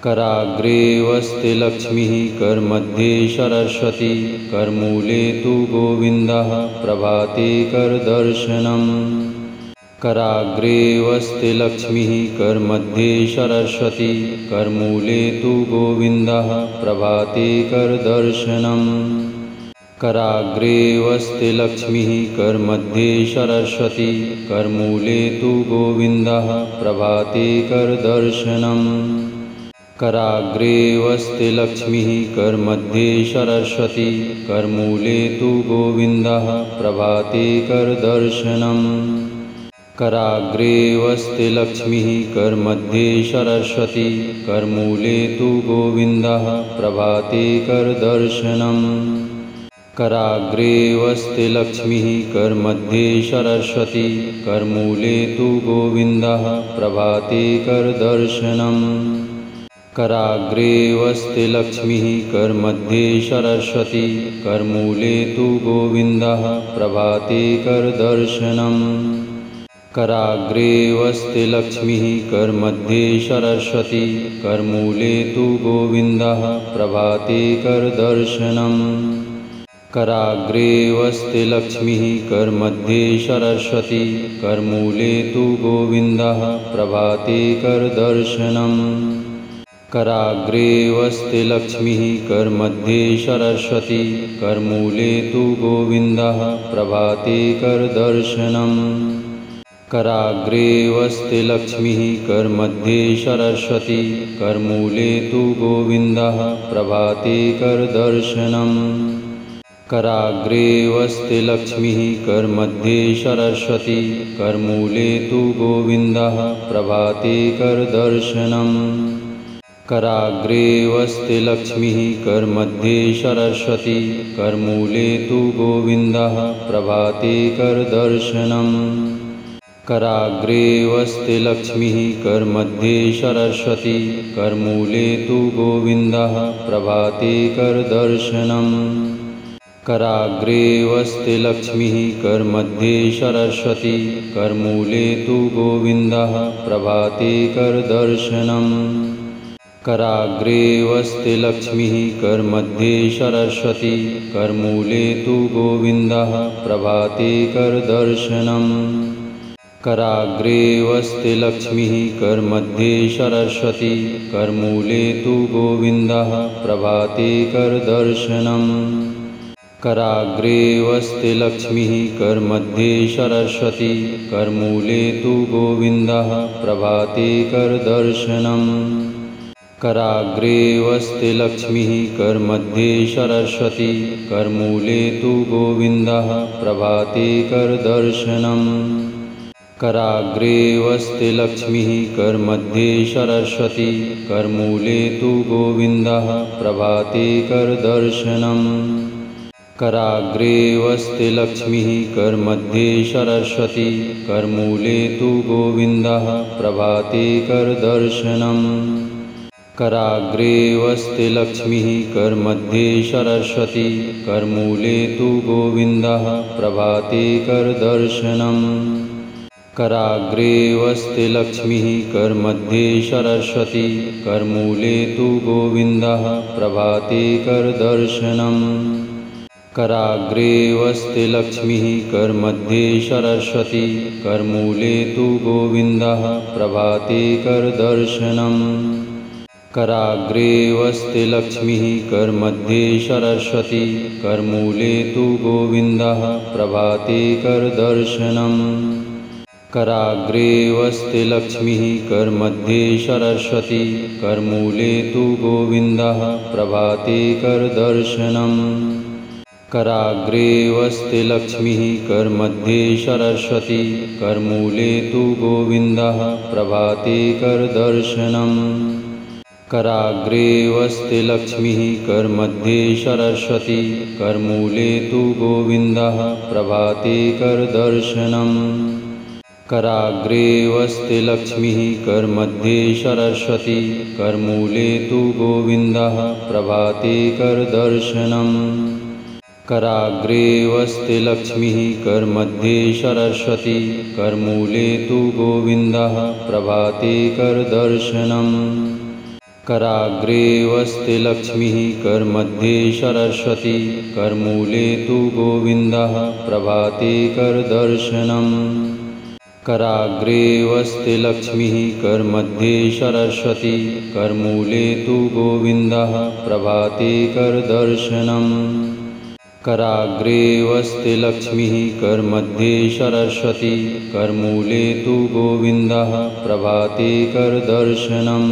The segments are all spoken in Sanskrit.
कराग्रे वस्ति लक्ष्मीः करमध्ये सरस्वती करमूले तु गोविन्दः प्रभाते करदर्शनम् कराग्रे वस्ति लक्ष्मीः करमध्ये सरस्वती करमूले तु गोविन्दः प्रभाते करदर्शनम् कराग्रे वस्ति लक्ष्मीः करमध्ये सरस्वती करमूले तु गोविन्दः प्रभाते करदर्शनम् कराग्रे वस्ति लक्ष्मीः करमध्ये सरस्वती करमूले तु गोविन्दः प्रभाते करदर्शनम् कराग्रे वस्ति लक्ष्मीः करमध्ये सरस्वती करमूले तु गोविन्दः प्रभाते करदर्शनम् कराग्रे वस्ति लक्ष्मीः करमध्ये सरस्वती करमूले तु गोविन्दः प्रभाते करदर्शनम् कराग्रे वस्ति लक्ष्मीः करमध्ये सरस्वती करमूले तु गोविन्दः प्रभाते करदर्शनम् कराग्रे वस्ति लक्ष्मीः करमध्ये सरस्वती करमूले तु गोविन्दः प्रभाते करदर्शनम् कराग्रे वस्ति लक्ष्मीः करमध्ये सरस्वती करमूले तु गोविन्दः प्रभाते करदर्शनम् कराग्रे वस्ति लक्ष्मीः करमध्ये सरस्वती करमूले तु गोविन्दः प्रभाते करदर्शनम् कराग्रे वस्ति लक्ष्मीः करमध्ये सरस्वती करमूले तु गोविन्दः प्रभाते करदर्शनम् कराग्रे वस्ति लक्ष्मीः करमध्ये सरस्वती करमूले तु गोविन्दः प्रभाते करदर्शनम् कराग्रे वस्ति लक्ष्मीः करमध्ये सरस्वती करमूले तु गोविन्दः प्रभाते करदर्शनम् कराग्रे वस्ति लक्ष्मीः करमध्ये सरस्वती करमूले तु गोविन्दः प्रभाते करदर्शनम् कराग्रे वस्ति लक्ष्मीः करमध्ये सरस्वती करमूले तु गोविन्दः प्रभाते करदर्शनम् कराग्रे वस्ति लक्ष्मीः करमध्ये सरस्वती करमूले तु गोविन्दः प्रभाते करदर्शनम् कराग्रे वस्ति लक्ष्मीः करमध्ये सरस्वती करमूले तु गोविन्दः प्रभाते करदर्शनम् कराग्रे वस्ति लक्ष्मीः करमध्ये सरस्वती करमूले तु गोविन्दः प्रभाते करदर्शनम् कराग्रे वस्ति लक्ष्मीः करमध्ये सरस्वती करमूले तु गोविन्दः प्रभाते करदर्शनम् कराग्रे वस्ति लक्ष्मीः करमध्ये सरस्वती करमूले तु गोविन्दः प्रभाते करदर्शनम् कराग्रे वस्ति लक्ष्मीः करमध्ये सरस्वती करमूले तु गोविन्दः प्रभाते करदर्शनम् कराग्रे वस्ति लक्ष्मीः करमध्ये सरस्वती करमूले तु गोविन्दः प्रभाते करदर्शनम् कराग्रे वस्ति लक्ष्मीः करमध्ये सरस्वती करमूले तु गोविन्दः प्रभाते करदर्शनम् कराग्रे वस्ति लक्ष्मीः करमध्ये सरस्वती करमूले तु गोविन्दः प्रभाते करदर्शनम् कराग्रे वस्ति लक्ष्मीः करमध्ये सरस्वती करमूले तु गोविन्दः प्रभाते करदर्शनम् कराग्रे वस्ति लक्ष्मीः करमध्ये सरस्वती करमूले तु गोविन्दः प्रभाते करदर्शनम् कराग्रे वस्ति लक्ष्मीः करमध्ये सरस्वती करमूले तु गोविन्दः प्रभाते करदर्शनम् कराग्रे वस्ति लक्ष्मीः करमध्ये सरस्वती करमूले तु गोविन्दः प्रभाते करदर्शनम् कराग्रे वस्ति लक्ष्मीः करमध्ये सरस्वती करमूले तु गोविन्दः प्रभाते करदर्शनम् कराग्रे वस्ति लक्ष्मीः करमध्ये सरस्वती करमूले तु गोविन्दः प्रभाते करदर्शनम् कराग्रे वस्ति लक्ष्मीः करमध्ये सरस्वती करमूले तु गोविन्दः प्रभाते करदर्शनम् कराग्रे वस्ति लक्ष्मीः करमध्ये सरस्वती करमूले तु गोविन्दः प्रभाते करदर्शनम् कराग्रे वस्ति लक्ष्मीः करमध्ये सरस्वती करमूले तु गोविन्दः प्रभाते करदर्शनम्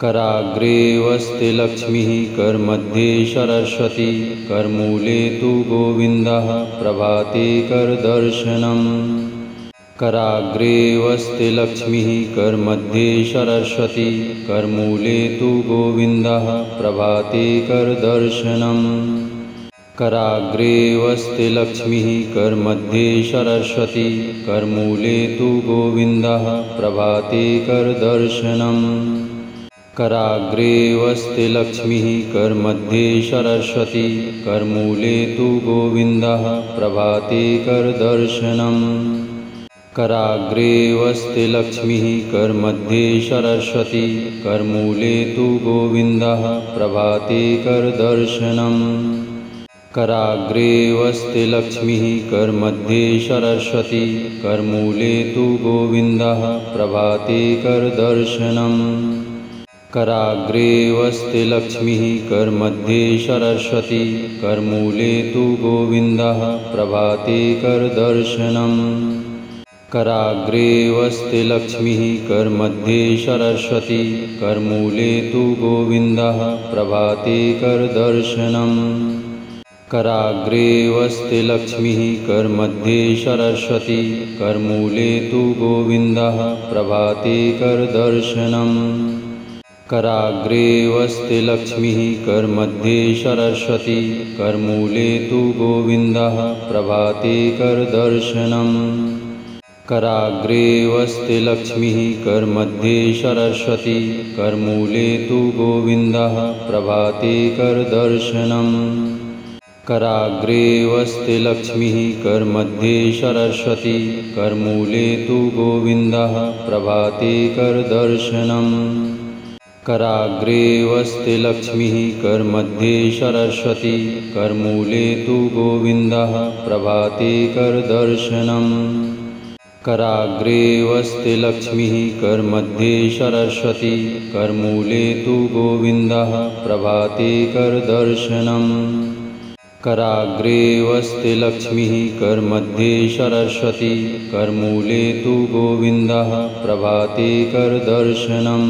कराग्रे वस्ति लक्ष्मीः करमध्ये सरस्वती करमूले तु गोविन्दः प्रभाते करदर्शनम् कराग्रे वस्ति लक्ष्मीः करमध्ये सरस्वती करमूले तु गोविन्दः प्रभाते करदर्शनम् कराग्रे वस्ति लक्ष्मीः करमध्ये सरस्वती करमूले तु गोविन्दः प्रभाते करदर्शनम् कराग्रे वस्ति लक्ष्मीः करमध्ये सरस्वती करमूले तु गोविन्दः प्रभाते करदर्शनम् कराग्रे वस्ति लक्ष्मीः करमध्ये सरस्वती करमूले तु गोविन्दः प्रभाते करदर्शनम् कराग्रे वस्ति लक्ष्मीः करमध्ये सरस्वती करमूले तु गोविन्दः प्रभाते करदर्शनम् कराग्रे वस्ति लक्ष्मीः करमध्ये सरस्वती करमूले तु गोविन्दः प्रभाते करदर्शनम् कराग्रे वस्ति लक्ष्मीः करमध्ये सरस्वती करमूले तु गोविन्दः प्रभाते करदर्शनम् कराग्रे वस्ति लक्ष्मीः करमध्ये सरस्वती करमूले तु गोविन्दः प्रभाते करदर्शनम् कराग्रे वस्ति लक्ष्मीः करमध्ये सरस्वती करमूले तु गोविन्दः प्रभाते करदर्शनम् कराग्रे वस्ति लक्ष्मीः करमध्ये सरस्वती करमूले तु गोविन्दः प्रभाते करदर्शनम् कराग्रे वस्ति लक्ष्मीः करमध्ये सरस्वती करमूले तु गोविन्दः प्रभाते करदर्शनम् कराग्रे वस्ति लक्ष्मीः करमध्ये सरस्वती करमूले तु गोविन्दः प्रभाते करदर्शनम् कराग्रे वस्ति लक्ष्मीः करमध्ये सरस्वती करमूले तु गोविन्दः प्रभाते करदर्शनम् कराग्रे वस्ति लक्ष्मीः करमध्ये सरस्वती करमूले तु गोविन्दः प्रभाते करदर्शनम्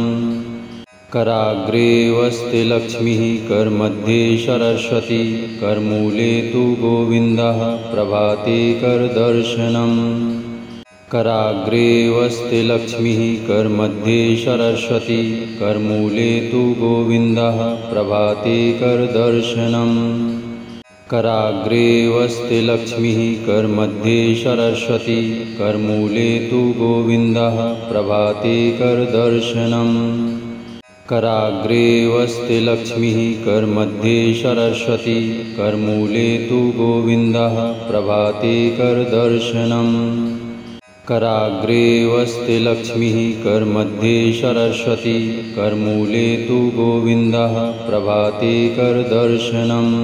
कराग्रे वस्ति लक्ष्मीः करमध्ये सरस्वती करमूले तु गोविन्दः प्रभाते करदर्शनम् कराग्रे वस्ति लक्ष्मीः करमध्ये सरस्वती करमूले तु गोविन्दः प्रभाते करदर्शनम् कराग्रे वस्ति लक्ष्मीः करमध्ये सरस्वती करमूले तु गोविन्दः प्रभाते करदर्शनम् कराग्रे वस्ति लक्ष्मीः करमध्ये सरस्वती करमूले तु गोविन्दः प्रभाते करदर्शनम् कराग्रे वस्ति लक्ष्मीः करमध्ये सरस्वती करमूले तु गोविन्दः प्रभाते करदर्शनम्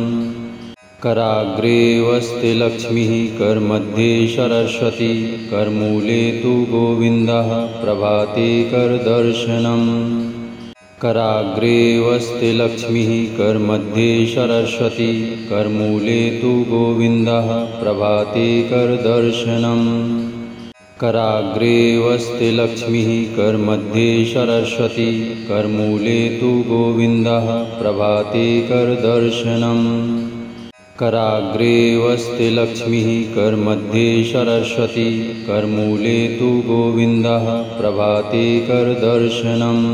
कराग्रे वस्ति लक्ष्मीः करमध्ये सरस्वती करमूले तु गोविन्दः प्रभाते करदर्शनम् कराग्रे वस्ति लक्ष्मीः करमध्ये सरस्वती करमूले तु गोविन्दः प्रभाते करदर्शनम् कराग्रे वस्ति लक्ष्मीः करमध्ये सरस्वती करमूले तु गोविन्दः प्रभाते करदर्शनम् कराग्रे वस्ति लक्ष्मीः करमध्ये सरस्वती करमूले तु गोविन्दः प्रभाते करदर्शनम्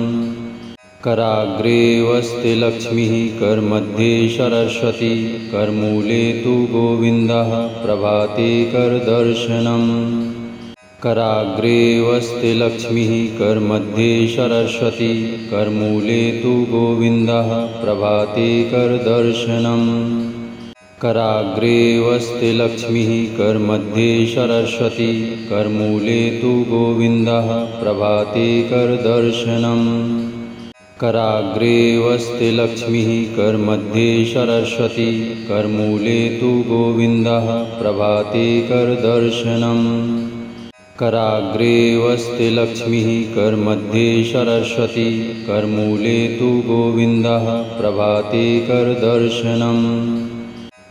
कराग्रे वस्ति लक्ष्मीः करमध्ये सरस्वती करमूले तु गोविन्दः प्रभाते करदर्शनम् कराग्रे वस्ति लक्ष्मीः करमध्ये सरस्वती करमूले तु गोविन्दः प्रभाते करदर्शनम् कराग्रे वस्ति लक्ष्मीः करमध्ये सरस्वती करमूले तु गोविन्दः प्रभाते करदर्शनम् कराग्रे वस्ति लक्ष्मीः करमध्ये सरस्वती करमूले तु गोविन्दः प्रभाते करदर्शनम् कराग्रे वस्ति लक्ष्मीः करमध्ये सरस्वती करमूले तु गोविन्दः प्रभाते करदर्शनम्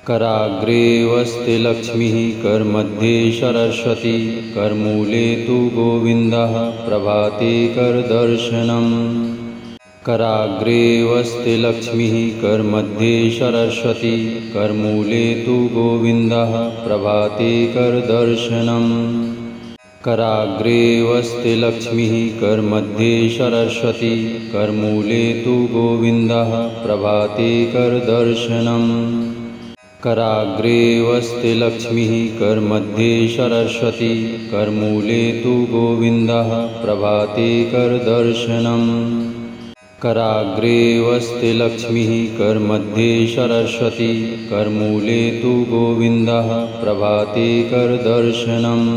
कराग्रे वस्ति लक्ष्मीः करमध्ये सरस्वती करमूले तु गोविन्दः प्रभाते करदर्शनम् कराग्रे वस्ति लक्ष्मीः करमध्ये सरस्वती करमूले तु गोविन्दः प्रभाते करदर्शनम् कराग्रे वस्ति लक्ष्मीः करमध्ये सरस्वती करमूले तु गोविन्दः प्रभाते करदर्शनम् कराग्रे वस्ति लक्ष्मीः करमध्ये सरस्वती करमूले तु गोविन्दः प्रभाते करदर्शनम् कराग्रे वस्ति लक्ष्मीः करमध्ये सरस्वती करमूले तु गोविन्दः प्रभाते करदर्शनम्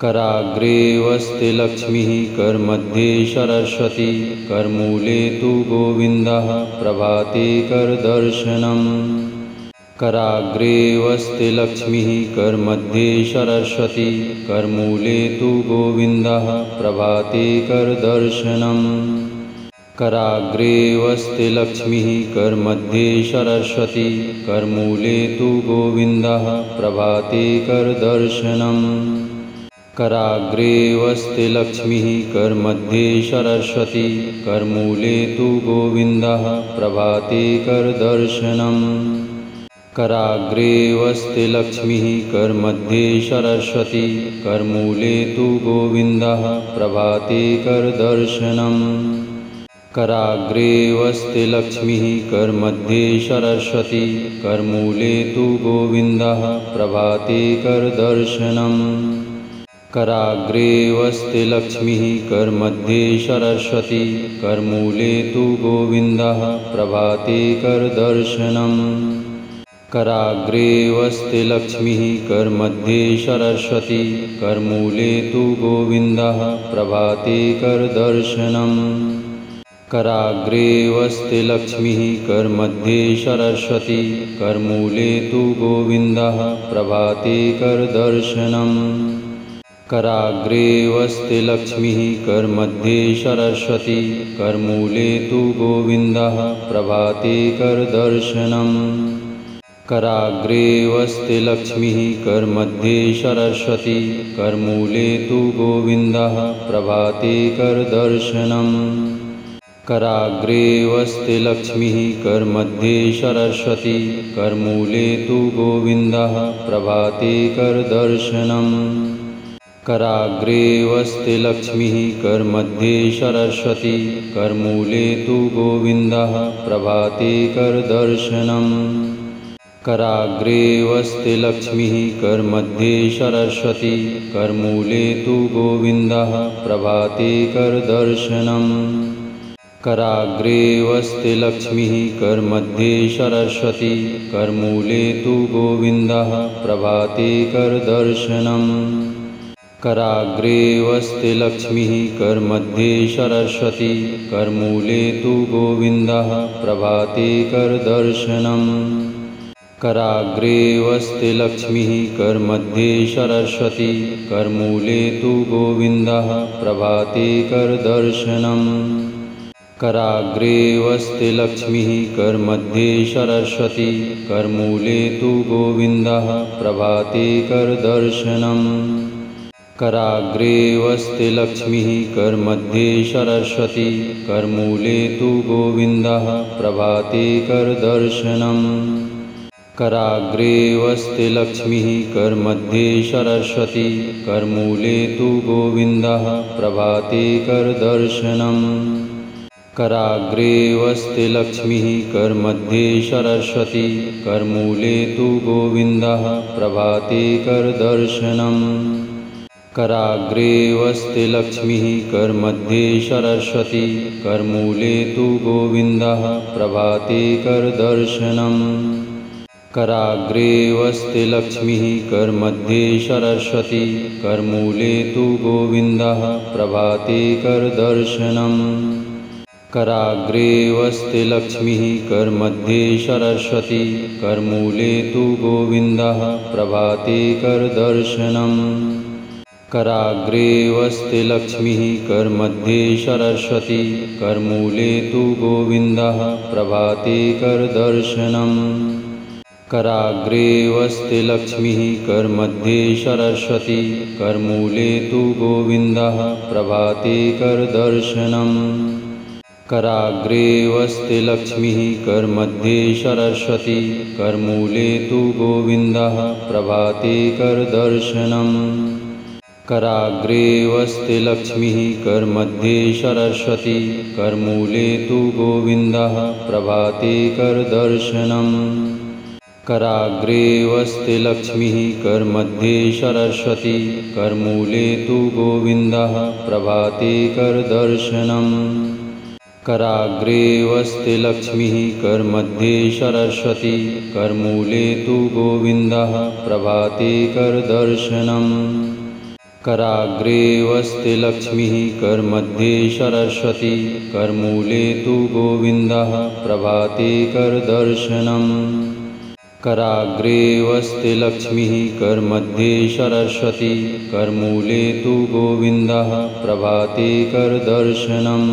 कराग्रे वस्ति लक्ष्मीः करमध्ये सरस्वती करमूले तु गोविन्दः प्रभाते करदर्शनम् कराग्रे वस्ति लक्ष्मीः करमध्ये सरस्वती करमूले तु गोविन्दः प्रभाते करदर्शनम् कराग्रे वस्ति लक्ष्मीः करमध्ये सरस्वती करमूले तु गोविन्दः प्रभाते करदर्शनम् कराग्रे वस्ति लक्ष्मीः करमध्ये सरस्वती करमूले तु गोविन्दः प्रभाते करदर्शनम् कराग्रे वस्ति लक्ष्मीः करमध्ये सरस्वती करमूले तु गोविन्दः प्रभाते करदर्शनम् कराग्रे वस्ति लक्ष्मीः करमध्ये सरस्वती करमूले तु गोविन्दः प्रभाते करदर्शनम् कराग्रे वस्ति लक्ष्मीः करमध्ये सरस्वती करमूले तु गोविन्दः प्रभाते करदर्शनम् कराग्रे वस्ति लक्ष्मीः करमध्ये सरस्वती करमूले तु गोविन्दः प्रभाते करदर्शनम् कराग्रे वस्ति लक्ष्मीः करमध्ये सरस्वती करमूले तु गोविन्दः प्रभाते करदर्शनम् कराग्रे वस्ति लक्ष्मीः करमध्ये सरस्वती करमूले तु गोविन्दः प्रभाते करदर्शनम् कराग्रे वस्ति लक्ष्मीः करमध्ये सरस्वती करमूले तु गोविन्दः प्रभाते करदर्शनम् कराग्रे वस्ति लक्ष्मीः करमध्ये सरस्वती करमूले तु गोविन्दः प्रभाते करदर्शनम् कराग्रे वस्ति लक्ष्मीः करमध्ये सरस्वती करमूले तु गोविन्दः प्रभाते करदर्शनम् कराग्रे वस्ति लक्ष्मीः करमध्ये सरस्वती करमूले तु गोविन्दः प्रभाते करदर्शनम् कराग्रे वस्ति लक्ष्मीः करमध्ये सरस्वती करमूले तु गोविन्दः प्रभाते करदर्शनम् कराग्रे वस्ति लक्ष्मीः करमध्ये सरस्वती करमूले तु गोविन्दः प्रभाते करदर्शनम् कराग्रे वस्ति लक्ष्मीः करमध्ये सरस्वती करमूले तु गोविन्दः प्रभाते करदर्शनम् कराग्रे वस्ति लक्ष्मीः करमध्ये सरस्वती करमूले तु गोविन्दः प्रभाते करदर्शनम् कराग्रे वस्ति लक्ष्मीः करमध्ये सरस्वती करमूले तु गोविन्दः प्रभाते करदर्शनम् कराग्रे वस्ति लक्ष्मीः करमध्ये सरस्वती करमूले तु गोविन्दः प्रभाते करदर्शनम् कराग्रे वस्ति लक्ष्मीः करमध्ये सरस्वती करमूले तु गोविन्दः प्रभाते करदर्शनम् कराग्रे वस्ति लक्ष्मीः करमध्ये सरस्वती करमूले तु गोविन्दः प्रभाते करदर्शनम् कराग्रे वस्ति लक्ष्मीः करमध्ये सरस्वती करमूले तु गोविन्दः प्रभाते करदर्शनम् कराग्रे वस्ति लक्ष्मीः करमध्ये सरस्वती करमूले तु गोविन्दः प्रभाते करदर्शनम् कराग्रे वस्ति लक्ष्मीः करमध्ये सरस्वती करमूले तु गोविन्दः प्रभाते करदर्शनम् कराग्रे वस्ति लक्ष्मीः करमध्ये सरस्वती करमूले तु गोविन्दः प्रभाते करदर्शनम् कराग्रे वस्ति लक्ष्मीः करमध्ये सरस्वती करमूले तु गोविन्दः प्रभाते करदर्शनम् कराग्रे वस्ति लक्ष्मीः करमध्ये सरस्वती करमूले तु गोविन्दः प्रभाते करदर्शनम् कराग्रे वस्ति लक्ष्मीः करमध्ये सरस्वती करमूले तु गोविन्दः प्रभाते करदर्शनम् कराग्रे वस्ति लक्ष्मीः करमध्ये सरस्वती करमूले तु गोविन्दः प्रभाते करदर्शनम् कराग्रे वस्ति लक्ष्मीः करमध्ये सरस्वती करमूले तु गोविन्दः प्रभाते करदर्शनम् कराग्रे वस्ति लक्ष्मीः करमध्ये सरस्वती करमूले तु गोविन्दः प्रभाते करदर्शनम्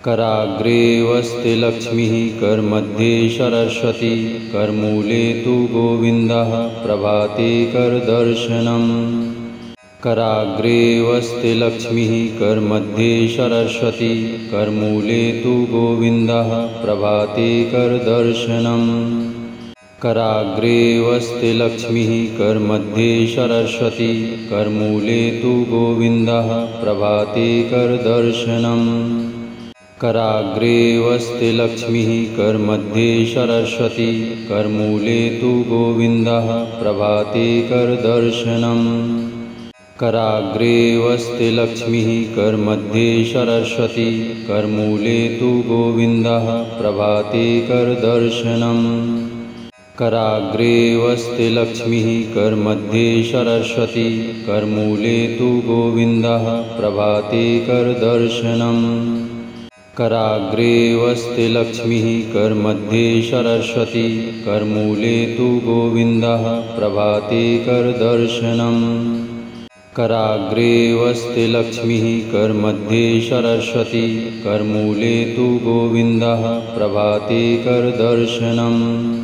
कराग्रे वस्ति लक्ष्मीः करमध्ये सरस्वती करमूले तु गोविन्दः प्रभाते करदर्शनम् कराग्रे वस्ति लक्ष्मीः करमध्ये सरस्वती करमूले तु गोविन्दः प्रभाते करदर्शनम् कराग्रे वस्ति लक्ष्मीः करमध्ये सरस्वती करमूले तु गोविन्दः प्रभाते करदर्शनम् कराग्रे वस्ति लक्ष्मीः करमध्ये सरस्वती करमूले तु गोविन्दः प्रभाते करदर्शनम् कराग्रे वस्ति लक्ष्मीः करमध्ये सरस्वती करमूले तु गोविन्दः प्रभाते करदर्शनम् कराग्रे वस्ति लक्ष्मीः करमध्ये सरस्वती करमूले तु गोविन्दः प्रभाते करदर्शनम् कराग्रे वस्ति लक्ष्मीः करमध्ये सरस्वती करमूले तु गोविन्दः प्रभाते करदर्शनम् कराग्रे वस्ति लक्ष्मीः करमध्ये सरस्वती करमूले तु गोविन्दः प्रभाते करदर्शनम्